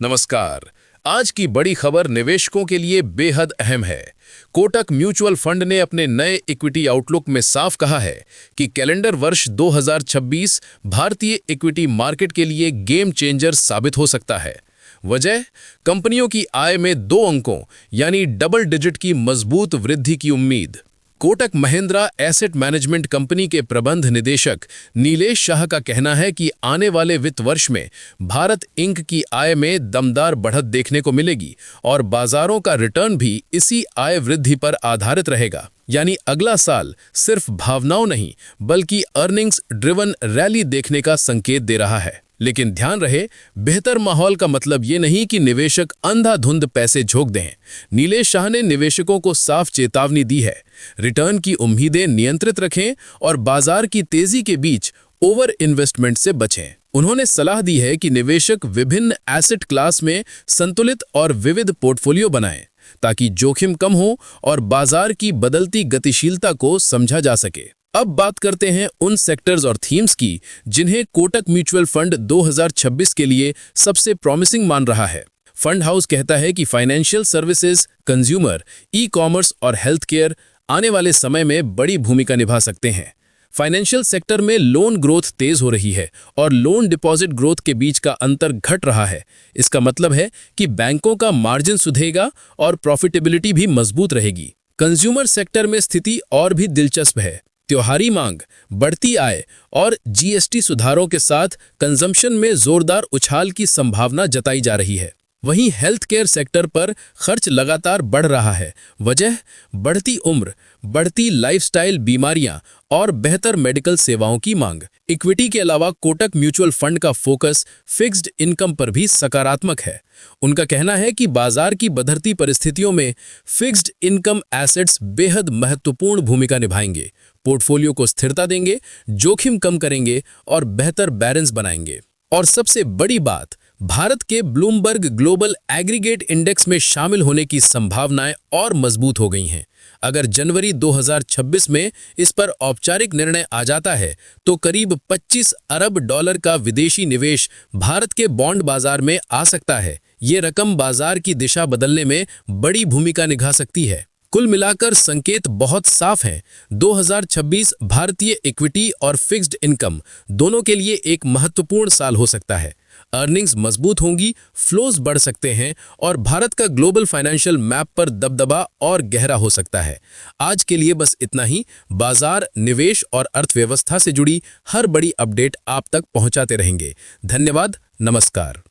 नमस्कार। आज की बड़ी खबर निवेशकों के लिए बेहद अहम है। कोटक म्यूचुअल फंड ने अपने नए इक्विटी आउटलुक में साफ कहा है कि कैलेंडर वर्ष 2026 भारतीय इक्विटी मार्केट के लिए गेम चेंजर साबित हो सकता है। वजह, कंपनियों की आय में 2 अंकों यानी डबल डिजिट की मजबूत वृद्धि की उम्मीद। Kotak Mahindra asset management company के प्रबंध निदेशक नीलेश शाह का कहना है कि आने वाले वित्त वर्ष में भारत इंक की आय में दमदार बढ़त देखने को मिलेगी और बाजारों का रिटर्न भी इसी आय वृद्धि पर आधारित रहेगा। यानी अगला साल सिर्फ भावनाओं नहीं बल्कि अर्निंग्स ड्रिवन रैली देखने का संकेत दे रहा है। लेकिन ध्यान रहे, बेहतर माहौल का मतलब ये नहीं कि निवेशक अंधाधुंध पैसे झोंक दें। नीलेश शाह ने निवेशकों को साफ चेतावनी दी है, रिटर्न की उम्मीदें नियंत्रित रखें और बाजार की तेजी के बीच ओवर इन्वेस्टमेंट से बचें। उन्होंने सलाह दी है कि निवेशक विभिन्न एसेट क्लास में संतुलित और विविध पोर्टफोलियो बनाएं ताकि जोखिम कम हो और बाजार की बदलती गतिशीलता को समझा जा सके। अब बात करते हैं उन सेक्टर्स और थीम्स की जिन्हें कोटक म्यूचुअल फंड 2026 के लिए सबसे प्रॉमिसिंग मान रहा है। फंड हाउस कहता है कि फाइनेंशियल सर्विसेज, कंज्यूमर, ई-कॉमर्स और हेल्थ केयर आने वाले समय में बड़ी भूमिका निभा सकते हैं। फाइनेंशियल सेक्टर में लोन ग्रोथ तेज हो रही है और लोन डिपॉजिट ग्रोथ के बीच का अंतर घट रहा है। इसका मतलब है कि बैंकों का मार्जिन सुधरेगा और प्रॉफिटेबिलिटी भी मजबूत रहेगी। कंज्यूमर सेक्टर में स्थिति और भी दिलचस्प है। त्योहारी मांग, बढ़ती आय और जीएसटी सुधारों के साथ कंजम्पशन में जोरदार उछाल की संभावना जताई जा रही है। वहीं हेल्थ केयर सेक्टर पर खर्च लगातार बढ़ रहा है। वजह, बढ़ती उम्र, बढ़ती लाइफस्टाइल बीमारियां और बेहतर मेडिकल सेवाओं की मांग। इक्विटी के अलावा कोटक म्यूचुअल फंड का फोकस फिक्स्ड इनकम पर भी सकारात्मक है। उनका कहना है कि बाजार की बदलती परिस्थितियों में फिक्स्ड इनकम एसेट्स बेहद महत्वपूर्ण भूमिका निभाएंगे, पोर्टफोलियो को स्थिरता देंगे, जोखिम कम करेंगे और बेहतर बैलेंस बनाएंगे। और सबसे बड़ी बात, भारत के ब्लूमबर्ग ग्लोबल एग्रीगेट इंडेक्स में शामिल होने की संभावनाएं और मजबूत हो गई हैं। अगर जनवरी 2026 में इस पर औपचारिक निर्णय आ जाता है तो करीब $25 अरब का विदेशी निवेश भारत के बॉन्ड बाजार में आ सकता है। ये रकम बाजार की दिशा बदलने में बड़ी भूमिका निभा सकती है। कुल मिलाकर संकेत बहुत साफ हैं। 2026 भारतीय इक्विटी और फिक्स्ड इनकम दोनों के लिए एक महत्वपूर्ण साल हो सकता है। अर्निंग्स मजबूत होंगी, फ्लोज बढ़ सकते हैं और भारत का ग्लोबल फाइनेंशियल मैप पर दबदबा और गहरा हो सकता है। आज के लिए बस इतना ही। बाजार, निवेश और अर्थव्यवस्था से जुड़ी हर बड़ी अपडेट आप तक पहुंचाते रहेंगे। धन्यवाद। नमस्कार।